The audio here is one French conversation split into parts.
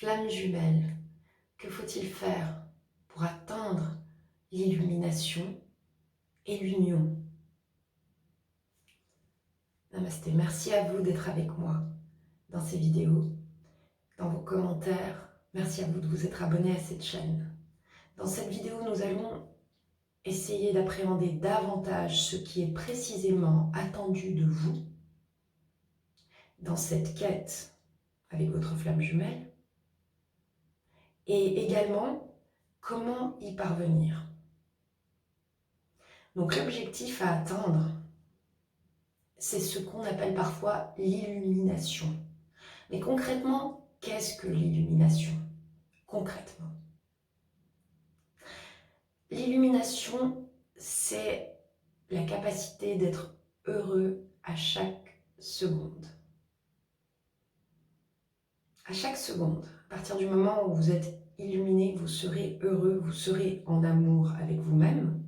Flamme jumelle, que faut-il faire pour atteindre l'illumination et l'union? Namasté, merci à vous d'être avec moi dans ces vidéos, dans vos commentaires. Merci à vous de vous être abonné à cette chaîne. Dans cette vidéo, nous allons essayer d'appréhender davantage ce qui est précisément attendu de vous dans cette quête avec votre flamme jumelle et également comment y parvenir. Donc l'objectif à atteindre, c'est ce qu'on appelle parfois l'illumination. Mais concrètement, qu'est-ce que l'illumination? Concrètement, l'illumination, c'est la capacité d'être heureux à chaque seconde. À chaque seconde, à partir du moment où vous êtes illuminé, vous serez heureux, vous serez en amour avec vous-même,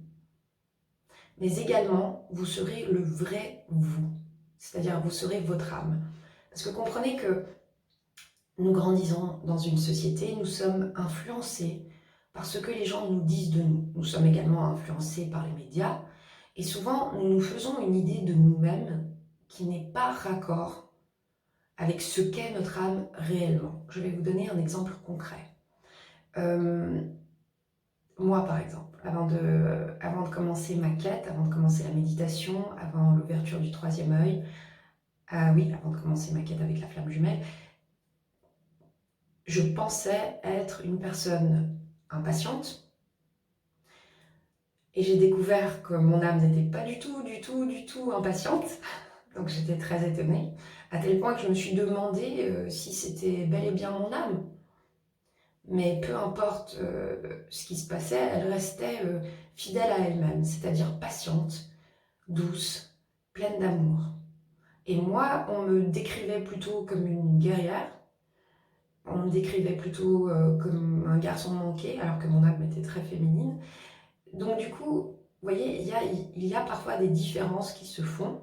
mais également, vous serez le vrai vous, c'est-à-dire vous serez votre âme. Parce que comprenez que nous grandissons dans une société, nous sommes influencés par ce que les gens nous disent de nous. Nous sommes également influencés par les médias, et souvent, nous nous faisons une idée de nous-mêmes qui n'est pas raccord avec ce qu'est notre âme réellement. Je vais vous donner un exemple concret. Moi, par exemple, avant de commencer ma quête, avant de commencer la méditation, avant l'ouverture du troisième œil, avant de commencer ma quête avec la flamme jumelle, je pensais être une personne impatiente. Et j'ai découvert que mon âme n'était pas du tout impatiente. Donc j'étais très étonnée, à tel point que je me suis demandé si c'était bel et bien mon âme. Mais peu importe ce qui se passait, elle restait fidèle à elle-même, c'est-à-dire patiente, douce, pleine d'amour. Et moi, on me décrivait plutôt comme une guerrière, on me décrivait plutôt comme un garçon manqué, alors que mon âme était très féminine. Donc du coup, vous voyez, il y a parfois des différences qui se font,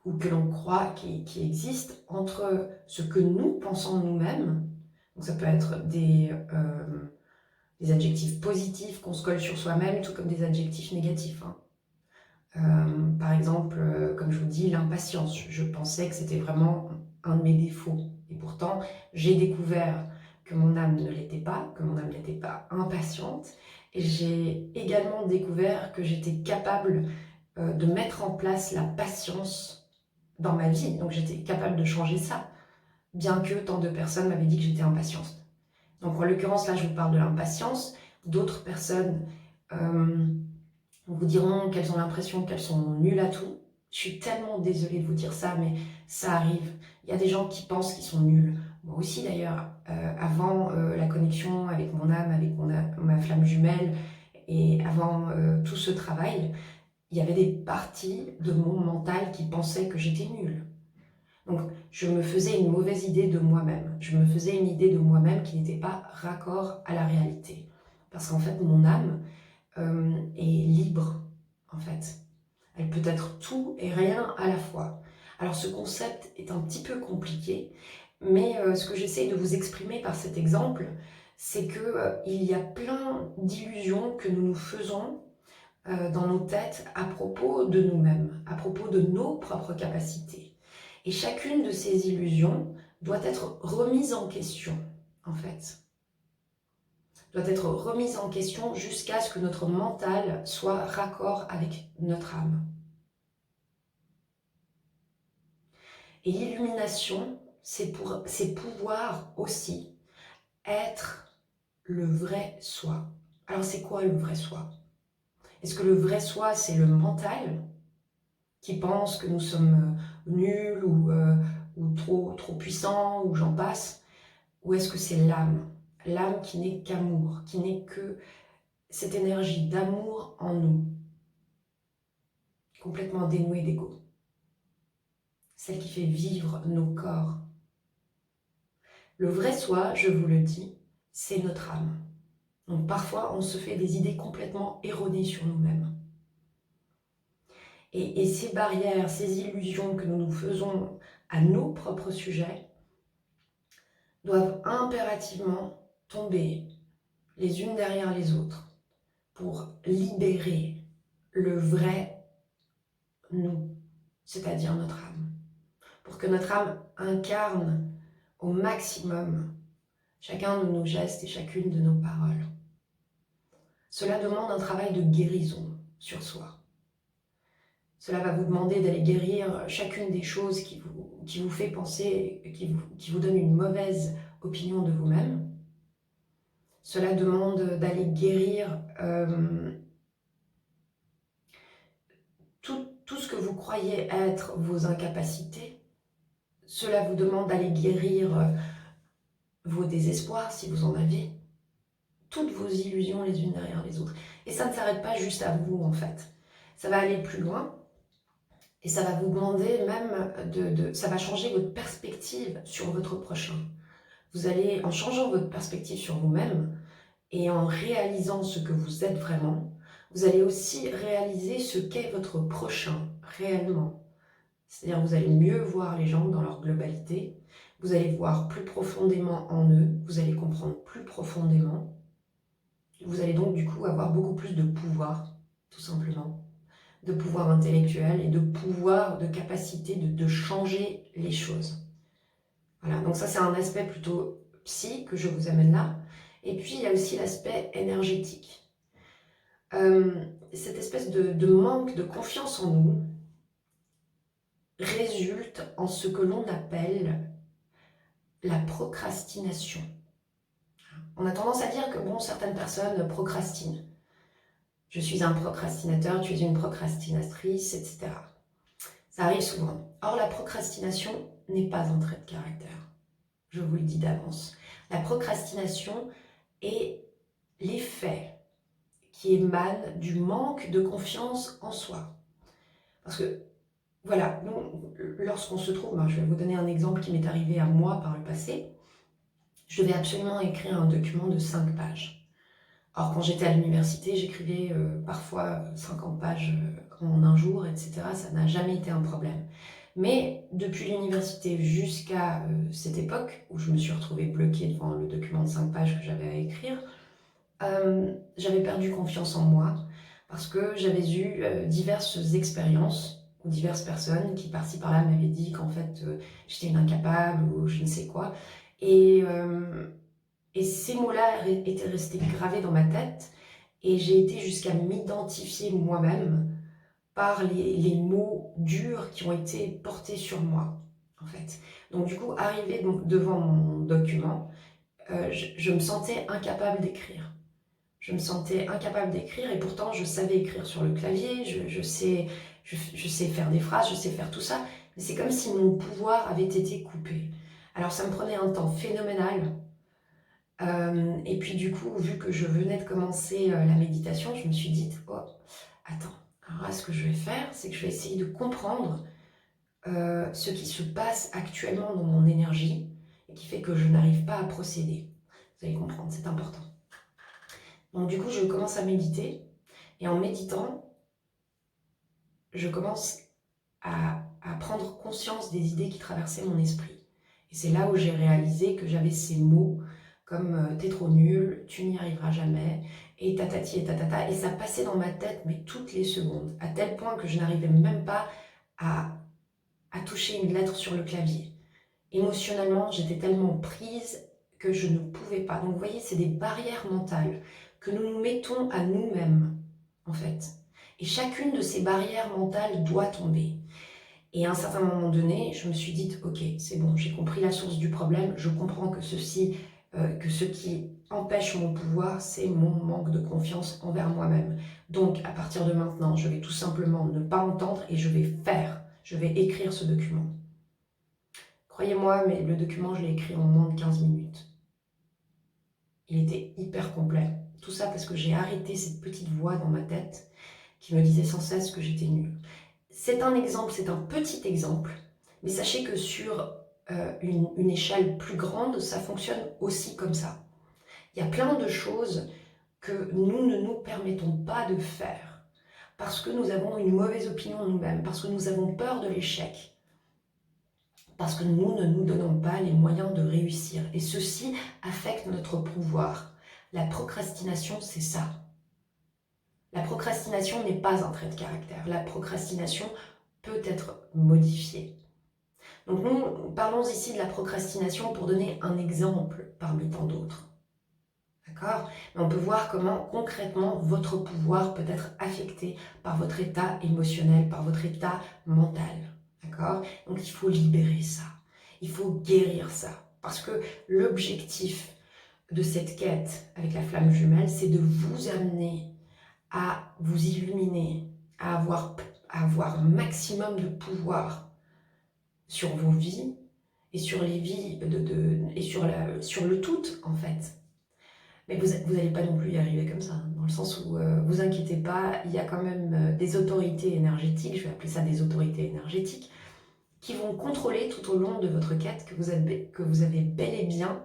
ou que l'on croit qui existent, entre ce que nous pensons nous-mêmes. Donc ça peut être des adjectifs positifs qu'on se colle sur soi-même, tout comme des adjectifs négatifs. Par exemple, comme je vous dis, l'impatience. Je pensais que c'était vraiment un de mes défauts. Et pourtant, j'ai découvert que mon âme ne l'était pas, que mon âme n'était pas impatiente. Et j'ai également découvert que j'étais capable de mettre en place la patience dans ma vie. Donc j'étais capable de changer ça, bien que tant de personnes m'avaient dit que j'étais impatiente. Donc en l'occurrence, là, je vous parle de l'impatience. D'autres personnes vous diront qu'elles ont l'impression qu'elles sont nulles à tout. Je suis tellement désolée de vous dire ça, mais ça arrive. Il y a des gens qui pensent qu'ils sont nuls. Moi aussi d'ailleurs, avant la connexion avec mon âme, avec ma flamme jumelle, et avant tout ce travail, il y avait des parties de mon mental qui pensaient que j'étais nulle. Donc je me faisais une mauvaise idée de moi-même. Je me faisais une idée de moi-même qui n'était pas raccord à la réalité. Parce qu'en fait, mon âme est libre, en fait. Elle peut être tout et rien à la fois. Alors ce concept est un petit peu compliqué, mais ce que j'essaye de vous exprimer par cet exemple, c'est qu'il y a plein d'illusions que nous nous faisons dans nos têtes à propos de nous-mêmes, à propos de nos propres capacités. Et chacune de ces illusions doit être remise en question, en fait. Doit être remise en question jusqu'à ce que notre mental soit raccord avec notre âme. Et l'illumination, c'est pouvoir aussi être le vrai soi. Alors c'est quoi le vrai soi? Est-ce que le vrai soi, c'est le mental qui pense que nous sommes nuls ou trop puissants, ou j'en passe? Ou est-ce que c'est l'âme? L'âme qui n'est qu'amour, qui n'est que cette énergie d'amour en nous, complètement dénuée d'ego. Celle qui fait vivre nos corps. Le vrai soi, je vous le dis, c'est notre âme. Donc parfois, on se fait des idées complètement erronées sur nous-mêmes. Et ces barrières, ces illusions que nous nous faisons à nos propres sujets, doivent impérativement tomber les unes derrière les autres pour libérer le vrai nous, c'est-à-dire notre âme. Pour que notre âme incarne au maximum chacun de nos gestes et chacune de nos paroles. Cela demande un travail de guérison sur soi. Cela va vous demander d'aller guérir chacune des choses qui vous fait penser, qui vous donne une mauvaise opinion de vous-même. Cela demande d'aller guérir tout ce que vous croyez être vos incapacités. Cela vous demande d'aller guérir vos désespoirs, si vous en avez. Toutes vos illusions les unes derrière les autres. Et ça ne s'arrête pas juste à vous, en fait. Ça va aller plus loin. Et ça va vous demander même ça va changer votre perspective sur votre prochain. Vous allez, en changeant votre perspective sur vous-même et en réalisant ce que vous êtes vraiment, vous allez aussi réaliser ce qu'est votre prochain réellement. C'est-à-dire vous allez mieux voir les gens dans leur globalité, vous allez voir plus profondément en eux, vous allez comprendre plus profondément. Vous allez donc du coup avoir beaucoup plus de pouvoir, tout simplement. De pouvoir intellectuel et de pouvoir, de capacité de changer les choses. Voilà, donc ça c'est un aspect plutôt psy que je vous amène là. Et puis il y a aussi l'aspect énergétique. Cette espèce de manque de confiance en nous résulte en ce que l'on appelle la procrastination. On a tendance à dire que bon, certaines personnes procrastinent. Je suis un procrastinateur, tu es une procrastinatrice, etc. Ça arrive souvent. Or, la procrastination n'est pas un trait de caractère. Je vous le dis d'avance. La procrastination est l'effet qui émane du manque de confiance en soi. Parce que, voilà, lorsqu'on se trouve, je vais vous donner un exemple qui m'est arrivé à moi par le passé. Je devais absolument écrire un document de 5 pages. Or, quand j'étais à l'université, j'écrivais parfois 50 pages en un jour, etc. Ça n'a jamais été un problème. Mais depuis l'université jusqu'à cette époque, où je me suis retrouvée bloquée devant le document de 5 pages que j'avais à écrire, j'avais perdu confiance en moi, parce que j'avais eu diverses expériences, ou diverses personnes qui par-ci par-là m'avaient dit qu'en fait, j'étais une incapable, ou je ne sais quoi. Et ces mots-là étaient restés gravés dans ma tête et j'ai été jusqu'à m'identifier moi-même par les mots durs qui ont été portés sur moi, en fait. Donc du coup, arrivé devant mon document, je me sentais incapable d'écrire. Je me sentais incapable d'écrire et pourtant je savais écrire sur le clavier, je sais faire des phrases, je sais faire tout ça, mais c'est comme si mon pouvoir avait été coupé. Alors ça me prenait un temps phénoménal. Et puis du coup, vu que je venais de commencer la méditation, je me suis dit, oh, attends, alors là, ce que je vais faire, c'est que je vais essayer de comprendre ce qui se passe actuellement dans mon énergie et qui fait que je n'arrive pas à procéder. Vous allez comprendre, c'est important. Donc du coup, je commence à méditer et en méditant, je commence à prendre conscience des idées qui traversaient mon esprit. Et c'est là où j'ai réalisé que j'avais ces mots comme t'es trop nul, tu n'y arriveras jamais, et tatati et tatata, et ça passait dans ma tête, mais toutes les secondes, à tel point que je n'arrivais même pas à toucher une lettre sur le clavier. Émotionnellement, j'étais tellement prise que je ne pouvais pas. Donc vous voyez, c'est des barrières mentales que nous nous mettons à nous-mêmes, en fait. Et chacune de ces barrières mentales doit tomber. Et à un certain moment donné, je me suis dit, ok, c'est bon, j'ai compris la source du problème, je comprends que ce qui empêche mon pouvoir, c'est mon manque de confiance envers moi-même. Donc, à partir de maintenant, je vais tout simplement ne pas entendre et je vais écrire ce document. Croyez-moi, mais le document, je l'ai écrit en moins de 15 minutes. Il était hyper complet. Tout ça parce que j'ai arrêté cette petite voix dans ma tête qui me disait sans cesse que j'étais nulle. C'est un exemple, c'est un petit exemple, mais sachez que sur une échelle plus grande, ça fonctionne aussi comme ça. Il y a plein de choses que nous ne nous permettons pas de faire parce que nous avons une mauvaise opinion de nous-mêmes, parce que nous avons peur de l'échec, parce que nous ne nous donnons pas les moyens de réussir. Et ceci affecte notre pouvoir. La procrastination, c'est ça. La procrastination n'est pas un trait de caractère. La procrastination peut être modifiée. Donc nous parlons ici de la procrastination pour donner un exemple parmi tant d'autres. D'accord? Mais on peut voir comment concrètement votre pouvoir peut être affecté par votre état émotionnel, par votre état mental. D'accord? Donc il faut libérer ça. Il faut guérir ça. Parce que l'objectif de cette quête avec la flamme jumelle, c'est de vous amener à vous illuminer, à avoir un maximum de pouvoir sur vos vies et sur les vies et sur le tout en fait. Mais vous n'allez pas non plus y arriver comme ça, hein, dans le sens où, vous inquiétez pas, il y a quand même des autorités énergétiques, je vais appeler ça des autorités énergétiques, qui vont contrôler tout au long de votre quête que vous avez bel et bien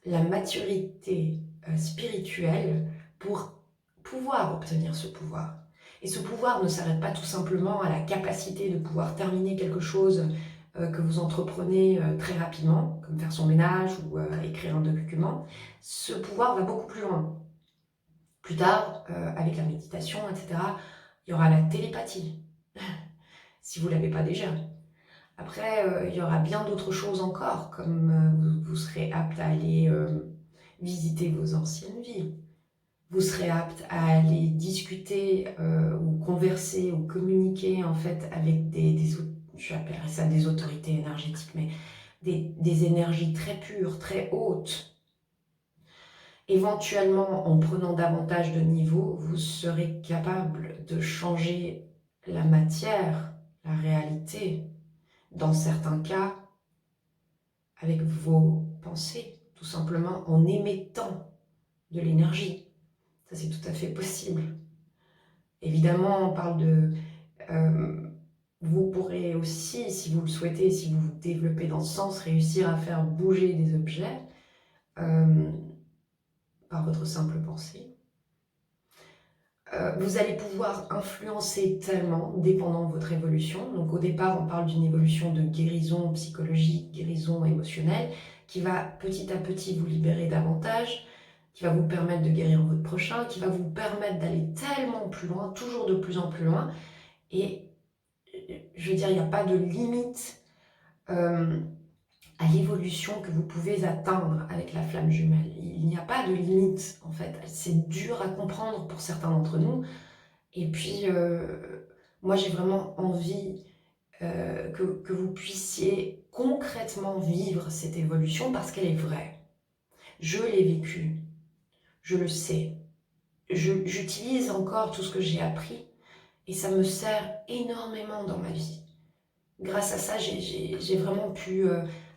la maturité spirituelle pour pouvoir obtenir ce pouvoir. Et ce pouvoir ne s'arrête pas tout simplement à la capacité de pouvoir terminer quelque chose que vous entreprenez très rapidement, comme faire son ménage ou écrire un document. Ce pouvoir va beaucoup plus loin. Plus tard, avec la méditation, etc., il y aura la télépathie, si vous ne l'avez pas déjà. Après, il y aura bien d'autres choses encore, comme vous serez apte à aller visiter vos anciennes vies. Vous serez apte à aller discuter ou converser ou communiquer en fait avec je appellerais ça des autorités énergétiques, mais des énergies très pures, très hautes. Éventuellement, en prenant davantage de niveau, vous serez capable de changer la matière, la réalité, dans certains cas, avec vos pensées, tout simplement en émettant de l'énergie. Ça, c'est tout à fait possible. Évidemment, on parle de... vous pourrez aussi, si vous le souhaitez, si vous vous développez dans ce sens, réussir à faire bouger des objets par votre simple pensée. Vous allez pouvoir influencer tellement, dépendant de votre évolution. Donc au départ, on parle d'une évolution de guérison psychologique, guérison émotionnelle, qui va petit à petit vous libérer davantage, qui va vous permettre de guérir votre prochain, qui va vous permettre d'aller tellement plus loin, toujours de plus en plus loin. Et je veux dire, il n'y a pas de limite à l'évolution que vous pouvez atteindre avec la flamme jumelle. Il n'y a pas de limite, en fait. C'est dur à comprendre pour certains d'entre nous. Et puis, moi, j'ai vraiment envie que vous puissiez concrètement vivre cette évolution parce qu'elle est vraie. Je l'ai vécue. Je le sais. J'utilise encore tout ce que j'ai appris et ça me sert énormément dans ma vie. Grâce à ça, j'ai vraiment pu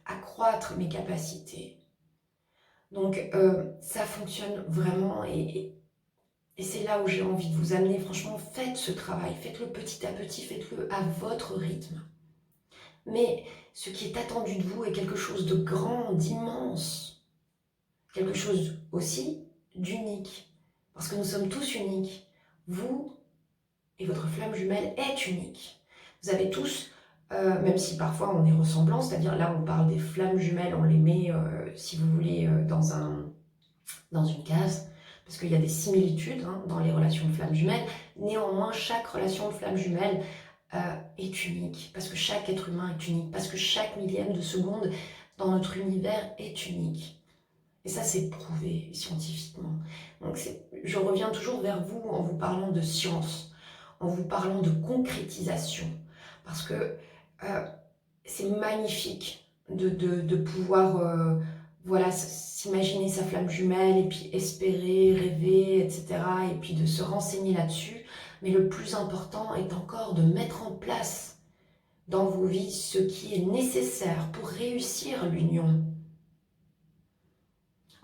accroître mes capacités. Donc, ça fonctionne vraiment et c'est là où j'ai envie de vous amener. Franchement, faites ce travail, faites-le petit à petit, faites-le à votre rythme. Mais ce qui est attendu de vous est quelque chose de grand, d'immense. Quelque chose aussi d'unique. Parce que nous sommes tous uniques. Vous et votre flamme jumelle est unique. Vous avez tous, même si parfois on est ressemblants, c'est-à-dire là on parle des flammes jumelles, on les met, si vous voulez, dans une case, parce qu'il y a des similitudes dans les relations de flammes jumelles. Néanmoins, chaque relation de flamme jumelle est unique, parce que chaque être humain est unique, parce que chaque millième de seconde dans notre univers est unique. Et ça, c'est prouvé scientifiquement. Donc je reviens toujours vers vous en vous parlant de science, en vous parlant de concrétisation, parce que c'est magnifique de pouvoir voilà, s'imaginer sa flamme jumelle et puis espérer, rêver, etc. Et puis de se renseigner là-dessus. Mais le plus important est encore de mettre en place dans vos vies ce qui est nécessaire pour réussir l'union.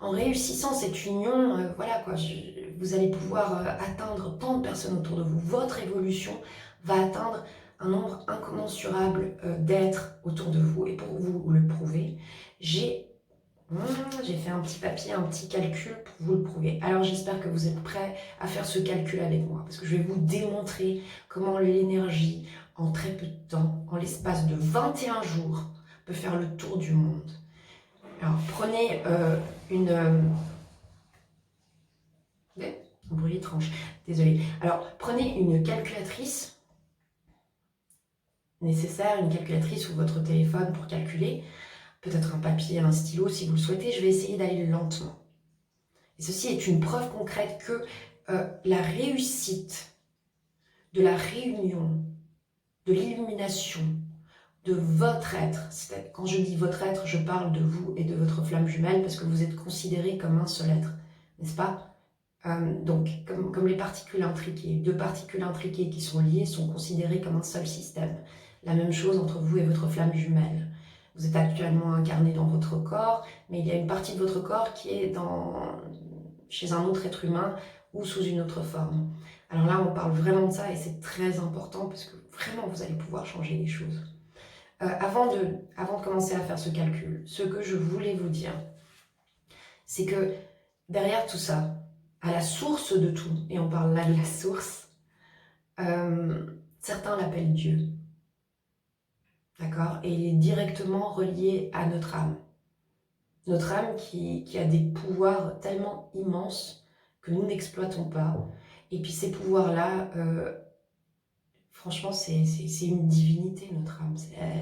En réussissant cette union, voilà quoi, vous allez pouvoir atteindre tant de personnes autour de vous. Votre évolution va atteindre un nombre incommensurable d'êtres autour de vous. Et pour vous le prouver, j'ai fait un petit papier, un petit calcul pour vous le prouver. Alors j'espère que vous êtes prêts à faire ce calcul avec moi, parce que je vais vous démontrer comment l'énergie, en très peu de temps, en l'espace de 21 jours, peut faire le tour du monde. Alors, prenez un bruit étrange, désolé. Alors, prenez une calculatrice nécessaire, une calculatrice ou votre téléphone pour calculer, peut-être un papier, un stylo si vous le souhaitez. Je vais essayer d'aller lentement. Et ceci est une preuve concrète que la réussite de la réunion, de l'illumination, de votre être, quand je dis votre être, je parle de vous et de votre flamme jumelle parce que vous êtes considérés comme un seul être, n'est-ce pas? Donc, comme les particules intriquées, deux particules intriquées qui sont liées sont considérées comme un seul système. La même chose entre vous et votre flamme jumelle. Vous êtes actuellement incarné dans votre corps, mais il y a une partie de votre corps qui est chez un autre être humain ou sous une autre forme. Alors là, on parle vraiment de ça et c'est très important parce que vraiment, vous allez pouvoir changer les choses. Avant de commencer à faire ce calcul, ce que je voulais vous dire, c'est que derrière tout ça, à la source de tout, et on parle là de la source, certains l'appellent Dieu, d'accord? Et il est directement relié à notre âme. Notre âme qui a des pouvoirs tellement immenses que nous n'exploitons pas. Et puis ces pouvoirs-là, franchement, c'est une divinité, notre âme.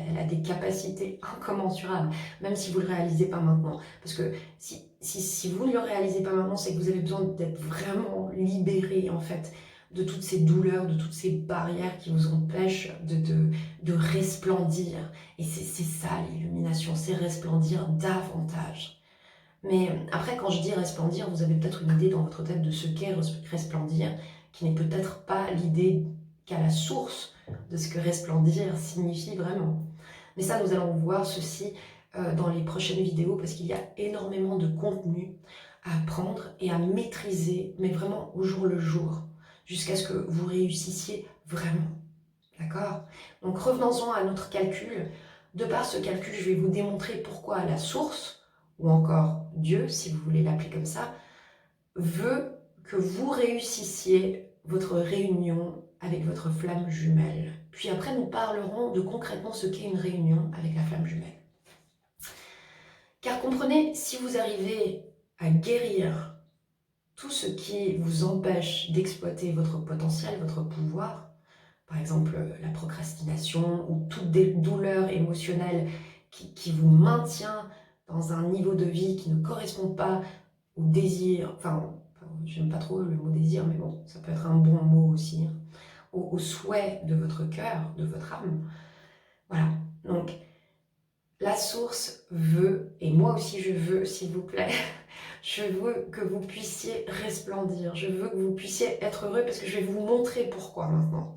Elle a des capacités incommensurables, même si vous ne le réalisez pas maintenant. Parce que si vous ne le réalisez pas maintenant, c'est que vous avez besoin d'être vraiment libéré, en fait, de toutes ces douleurs, de toutes ces barrières qui vous empêchent de resplendir. Et c'est ça, l'illumination, c'est resplendir davantage. Mais après, quand je dis resplendir, vous avez peut-être une idée dans votre tête de ce qu'est resplendir, qui n'est peut-être pas l'idée qu'à la source de ce que resplendir signifie vraiment. Mais ça, nous allons voir ceci dans les prochaines vidéos parce qu'il y a énormément de contenu à apprendre et à maîtriser, mais vraiment au jour le jour, jusqu'à ce que vous réussissiez vraiment. D'accord? Donc revenons-en à notre calcul. De par ce calcul, je vais vous démontrer pourquoi la source, ou encore Dieu, si vous voulez l'appeler comme ça, veut que vous réussissiez votre réunion avec votre flamme jumelle. Puis après, nous parlerons de concrètement ce qu'est une réunion avec la flamme jumelle. Car comprenez, si vous arrivez à guérir tout ce qui vous empêche d'exploiter votre potentiel, votre pouvoir, par exemple la procrastination ou toute douleur émotionnelle qui vous maintient dans un niveau de vie qui ne correspond pas au désir, enfin, j'aime pas trop le mot désir, mais bon, ça peut être un bon mot aussi, hein, au souhait de votre cœur, de votre âme. Voilà, donc la source veut, et moi aussi je veux, s'il vous plaît, je veux que vous puissiez resplendir, je veux que vous puissiez être heureux parce que je vais vous montrer pourquoi maintenant.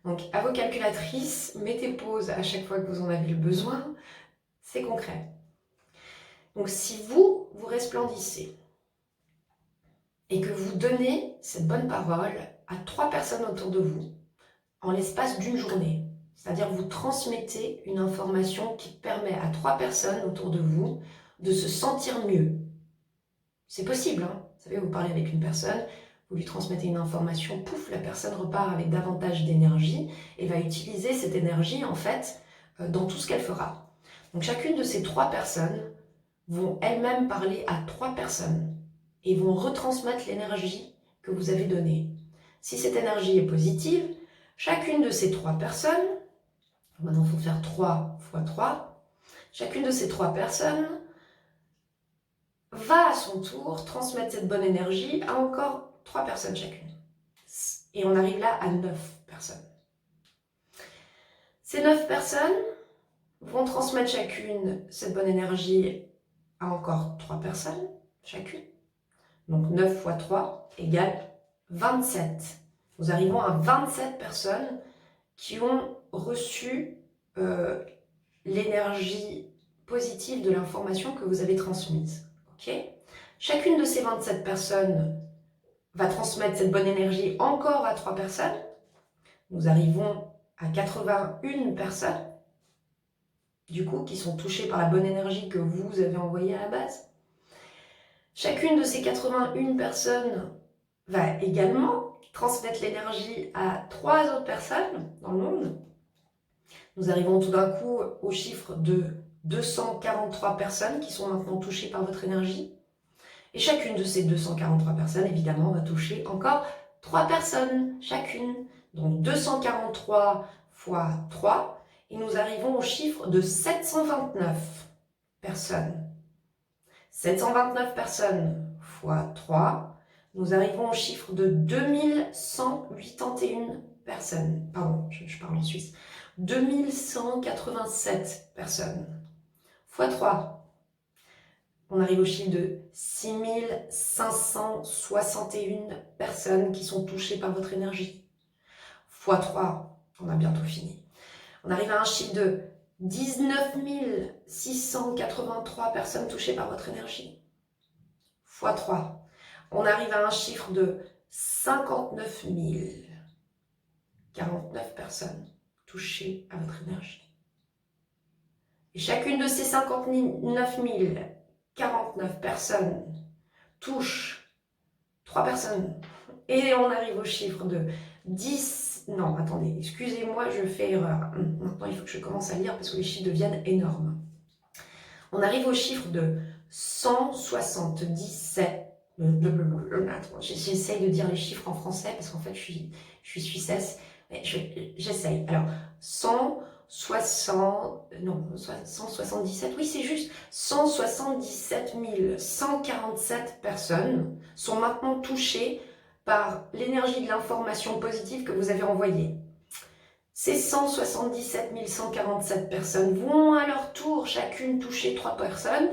Donc à vos calculatrices, mettez pause à chaque fois que vous en avez le besoin, c'est concret. Donc si vous resplendissez et que vous donnez cette bonne parole à 3 personnes autour de vous en l'espace d'une journée, c'est-à-dire vous transmettez une information qui permet à 3 personnes autour de vous de se sentir mieux. C'est possible, hein. Vous savez, vous parlez avec une personne, vous lui transmettez une information, pouf, la personne repart avec davantage d'énergie et va utiliser cette énergie, en fait, dans tout ce qu'elle fera. Donc chacune de ces 3 personnes vont elles-mêmes parler à 3 personnes et vont retransmettre l'énergie que vous avez donnée. Si cette énergie est positive, chacune de ces 3 personnes, maintenant il faut faire 3 fois 3, chacune de ces 3 personnes va à son tour transmettre cette bonne énergie à encore 3 personnes chacune. Et on arrive là à 9 personnes. Ces 9 personnes vont transmettre chacune cette bonne énergie à encore 3 personnes chacune. Donc 9 fois 3 égale 27. Nous arrivons à 27 personnes qui ont reçu l'énergie positive de l'information que vous avez transmise. Okay. Chacune de ces 27 personnes va transmettre cette bonne énergie encore à 3 personnes. Nous arrivons à 81 personnes, du coup, qui sont touchées par la bonne énergie que vous avez envoyée à la base. Chacune de ces 81 personnes va également transmettre l'énergie à 3 autres personnes dans le monde. Nous arrivons tout d'un coup au chiffre de 243 personnes qui sont maintenant touchées par votre énergie. Et chacune de ces 243 personnes, évidemment, va toucher encore 3 personnes chacune. Donc 243 fois 3, et nous arrivons au chiffre de 729 personnes. 729 personnes fois 3, nous arrivons au chiffre de 2181 personnes. Pardon, je parle en Suisse. 2187 personnes fois 3. On arrive au chiffre de 6561 personnes qui sont touchées par votre énergie. Fois 3, on a bientôt fini. On arrive à un chiffre de 19 683 personnes touchées par votre énergie. Fois 3, on arrive à un chiffre de 59 049 personnes touchées à votre énergie. Et chacune de ces 59 049 personnes touche 3 personnes. Et on arrive au chiffre de 10... Non, attendez, excusez-moi, je fais erreur. Maintenant, il faut que je commence à lire parce que les chiffres deviennent énormes. On arrive au chiffre de 177... Attends, j'essaye de dire les chiffres en français parce qu'en fait, je suis suissesse. J'essaye. Alors, 177, oui c'est juste, 177 147 personnes sont maintenant touchées par l'énergie de l'information positive que vous avez envoyée. Ces 177 147 personnes vont à leur tour chacune toucher 3 personnes.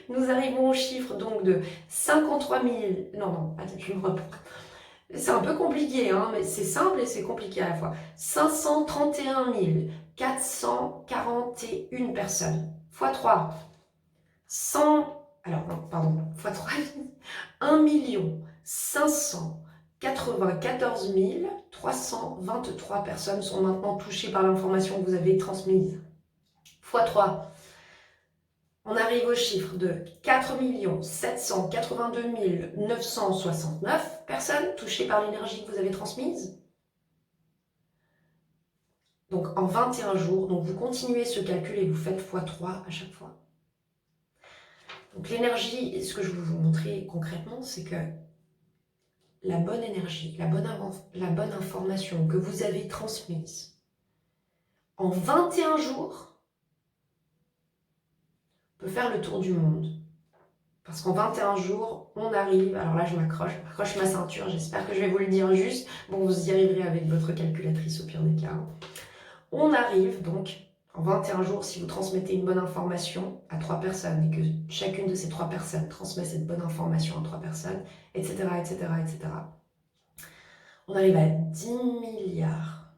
Nous arrivons au chiffre donc de 53 000... Non, attends, je me reprends. C'est un peu compliqué, hein, mais c'est simple et c'est compliqué à la fois. 531 441 personnes, fois 3. 100... Alors, non, pardon, fois 3. 1 594 323 personnes sont maintenant touchées par l'information que vous avez transmise. Fois 3. On arrive au chiffre de 4 782 969 personnes touchées par l'énergie que vous avez transmise. Donc en 21 jours, donc vous continuez ce calcul et vous faites x3 à chaque fois. Donc l'énergie, ce que je vais vous montrer concrètement, c'est que la bonne énergie, la bonne information que vous avez transmise en 21 jours peut faire le tour du monde. Parce qu'en 21 jours, on arrive, alors là je m'accroche ma ceinture, j'espère que je vais vous le dire juste, bon vous y arriverez avec votre calculatrice au pire des cas. On arrive donc, en 21 jours, si vous transmettez une bonne information à 3 personnes et que chacune de ces 3 personnes transmet cette bonne information à 3 personnes, etc., etc., etc., on arrive à 10 milliards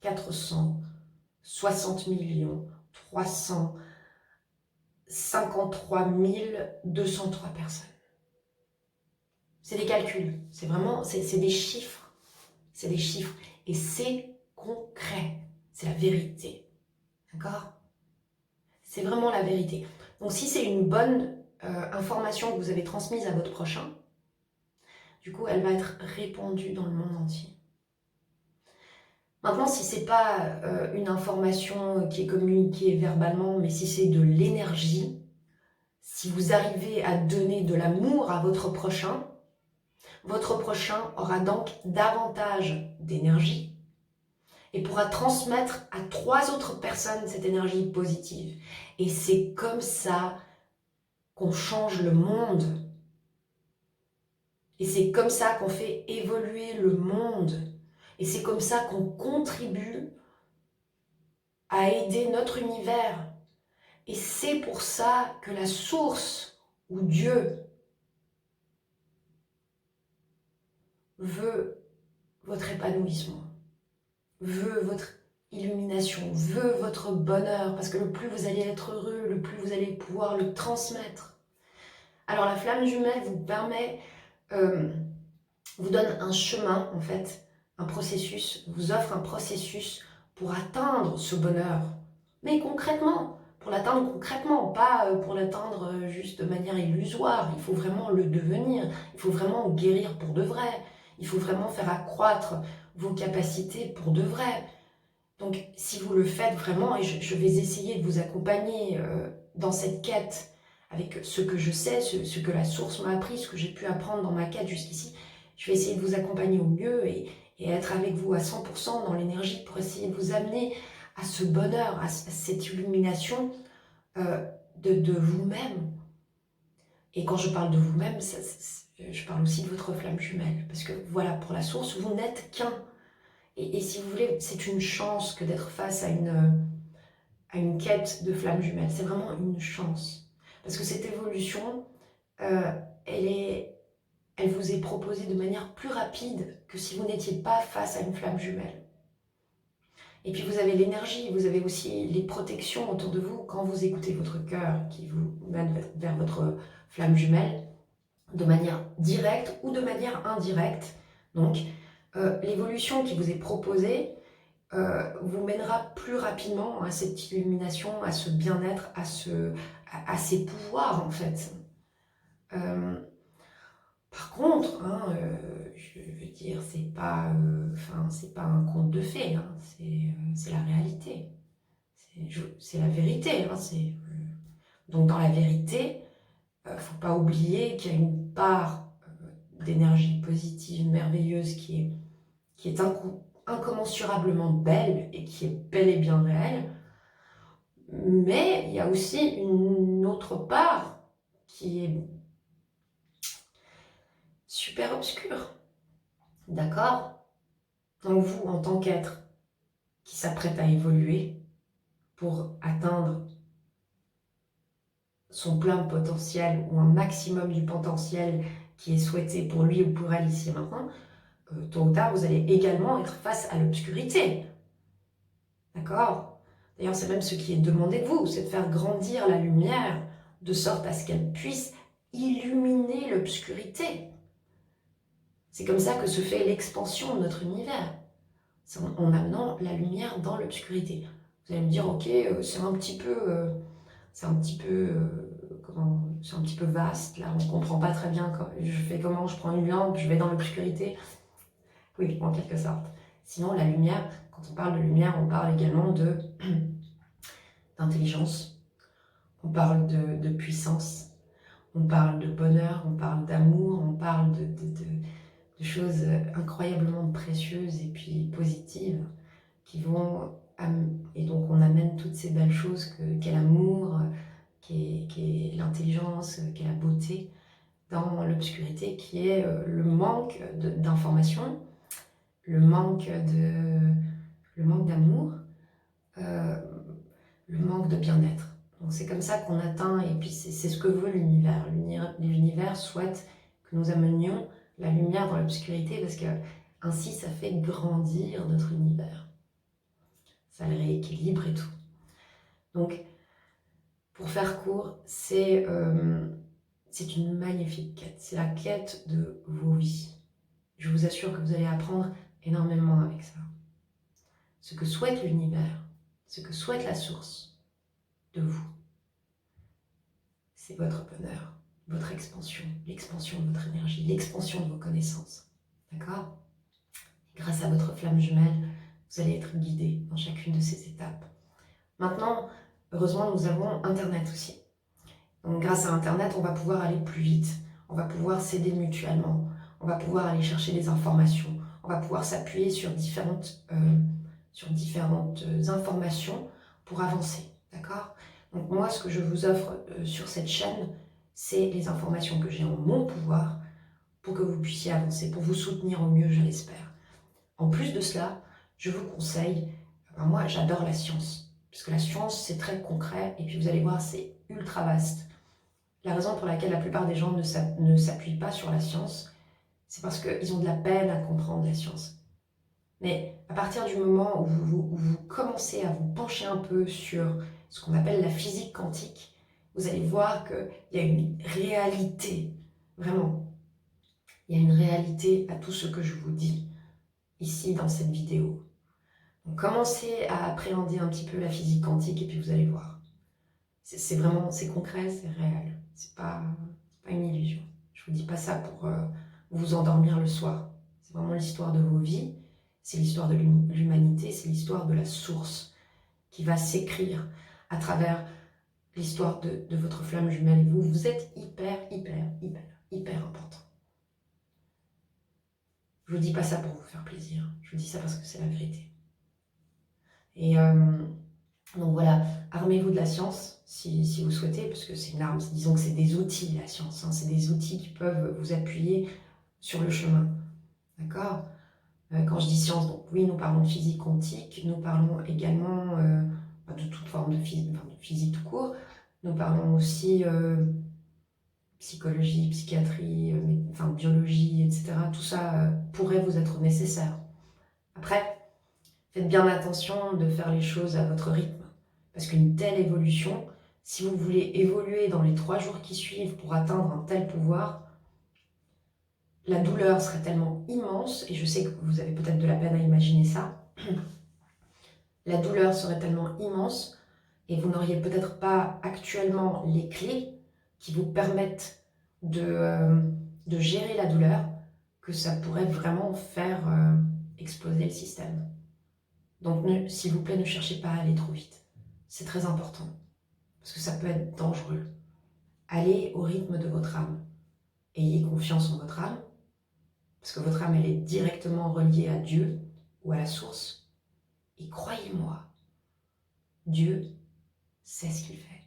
460 millions 353 203 personnes. C'est des calculs, c'est vraiment, c'est des chiffres. C'est des chiffres. Et c'est concret. C'est la vérité. D'accord? C'est vraiment la vérité. Donc si c'est une bonne information que vous avez transmise à votre prochain, du coup, elle va être répandue dans le monde entier. Maintenant, si c'est pas une information qui est communiquée verbalement, mais si c'est de l'énergie, si vous arrivez à donner de l'amour à votre prochain aura donc davantage d'énergie et pourra transmettre à 3 autres personnes cette énergie positive. Et c'est comme ça qu'on change le monde. Et c'est comme ça qu'on fait évoluer le monde. Et c'est comme ça qu'on contribue à aider notre univers. Et c'est pour ça que la source ou Dieu veut votre épanouissement, veut votre illumination, veut votre bonheur, parce que le plus vous allez être heureux, le plus vous allez pouvoir le transmettre. Alors la flamme jumelle vous permet, vous donne un chemin en fait, un processus, vous offre un processus pour atteindre ce bonheur. Mais concrètement, pour l'atteindre concrètement, pas pour l'atteindre juste de manière illusoire. Il faut vraiment le devenir, il faut vraiment guérir pour de vrai, il faut vraiment faire accroître vos capacités pour de vrai. Donc, si vous le faites vraiment, et je vais essayer de vous accompagner dans cette quête avec ce que je sais, ce que la source m'a appris, ce que j'ai pu apprendre dans ma quête jusqu'ici, je vais essayer de vous accompagner au mieux et être avec vous à 100% dans l'énergie pour essayer de vous amener à ce bonheur, à cette illumination de vous-même. Et quand je parle de vous-même, je parle aussi de votre flamme jumelle. Parce que voilà, pour la source, vous n'êtes qu'un. Et si vous voulez, c'est une chance que d'être face à une quête de flamme jumelle. C'est vraiment une chance. Parce que cette évolution, euh, elle vous est proposée de manière plus rapide que si vous n'étiez pas face à une flamme jumelle. Et puis vous avez l'énergie, vous avez aussi les protections autour de vous quand vous écoutez votre cœur qui vous mène vers votre flamme jumelle de manière directe ou de manière indirecte. Donc, l'évolution qui vous est proposée vous mènera plus rapidement à cette illumination, à ce bien-être, à ces pouvoirs en fait. Par contre, je veux dire, c'est pas un conte de fées, hein, c'est la réalité, c'est la vérité. Hein, donc dans la vérité, faut pas oublier qu'il y a une part d'énergie positive, merveilleuse, qui est incommensurablement belle et qui est bel et bien réelle. Mais il y a aussi une autre part qui est super obscure. D'accord? Donc vous, en tant qu'être qui s'apprête à évoluer pour atteindre son plein potentiel ou un maximum du potentiel qui est souhaité pour lui ou pour elle ici et maintenant, tôt ou tard, vous allez également être face à l'obscurité. D'accord? D'ailleurs, c'est même ce qui est demandé de vous, c'est de faire grandir la lumière de sorte à ce qu'elle puisse illuminer l'obscurité. C'est comme ça que se fait l'expansion de notre univers. C'est en amenant la lumière dans l'obscurité. Vous allez me dire, ok, c'est un petit peu vaste, là, on ne comprend pas très bien. Je fais comment, je prends une lampe, je vais dans l'obscurité. Oui, en quelque sorte. Sinon, la lumière, quand on parle de lumière, on parle également d'intelligence, on parle de puissance, on parle de bonheur, on parle d'amour, on parle de choses incroyablement précieuses et puis positives qui vont... Et donc on amène toutes ces belles choses qu'est l'amour, qu'est l'intelligence, qu'est la beauté dans l'obscurité qui est le manque d'information, le manque d'amour, le manque de bien-être. Donc c'est comme ça qu'on atteint, et puis c'est ce que veut l'univers. L'univers souhaite que nous amenions la lumière dans l'obscurité parce que ainsi ça fait grandir notre univers. Ça le rééquilibre et tout. Donc, pour faire court, c'est une magnifique quête. C'est la quête de vos vies. Je vous assure que vous allez apprendre énormément avec ça. Ce que souhaite l'univers, ce que souhaite la source de vous, c'est votre bonheur, votre expansion, l'expansion de votre énergie, l'expansion de vos connaissances. D'accord? Grâce à votre flamme jumelle, vous allez être guidé dans chacune de ces étapes. Maintenant, heureusement, nous avons Internet aussi. Donc, grâce à Internet, on va pouvoir aller plus vite. On va pouvoir s'aider mutuellement. On va pouvoir aller chercher des informations. On va pouvoir s'appuyer sur différentes informations pour avancer. D'accord? Donc, moi, ce que je vous offre sur cette chaîne, c'est les informations que j'ai en mon pouvoir pour que vous puissiez avancer, pour vous soutenir au mieux, je l'espère. En plus de cela, je vous conseille, moi, j'adore la science. Parce que la science, c'est très concret, et puis vous allez voir, c'est ultra vaste. La raison pour laquelle la plupart des gens ne s'appuient pas sur la science, c'est parce qu'ils ont de la peine à comprendre la science. Mais à partir du moment où vous commencez à vous pencher un peu sur ce qu'on appelle la physique quantique, vous allez voir qu'il y a une réalité, vraiment, il y a une réalité à tout ce que je vous dis ici dans cette vidéo. Donc, commencez à appréhender un petit peu la physique quantique et puis vous allez voir. C'est vraiment, c'est concret, c'est réel. C'est pas une illusion. Je vous dis pas ça pour vous endormir le soir. C'est vraiment l'histoire de vos vies. c'est l'histoire de l'humanité, c'est l'histoire de la source qui va s'écrire à travers l'histoire de votre flamme jumelle. Et vous êtes hyper important. Je vous dis pas ça pour vous faire plaisir, je vous dis ça parce que c'est la vérité. Et donc voilà, armez-vous de la science si vous souhaitez, parce que c'est une arme, disons que c'est des outils la science, hein, c'est des outils qui peuvent vous appuyer sur le chemin, d'accord? Quand je dis science, donc oui, nous parlons de physique quantique, nous parlons également de toute forme de physique tout court, nous parlons aussi psychologie, psychiatrie, biologie, etc. Tout ça pourrait vous être nécessaire. Après, faites bien attention de faire les choses à votre rythme, parce qu'une telle évolution, si vous voulez évoluer dans les 3 jours qui suivent pour atteindre un tel pouvoir, la douleur serait tellement immense, et je sais que vous avez peut-être de la peine à imaginer ça, la douleur serait tellement immense, et vous n'auriez peut-être pas actuellement les clés qui vous permettent de gérer la douleur, que ça pourrait vraiment faire exploser le système. Donc, s'il vous plaît, ne cherchez pas à aller trop vite. C'est très important, parce que ça peut être dangereux. Allez au rythme de votre âme. Ayez confiance en votre âme, parce que votre âme, elle est directement reliée à Dieu ou à la source. Et croyez-moi, Dieu sait ce qu'il fait.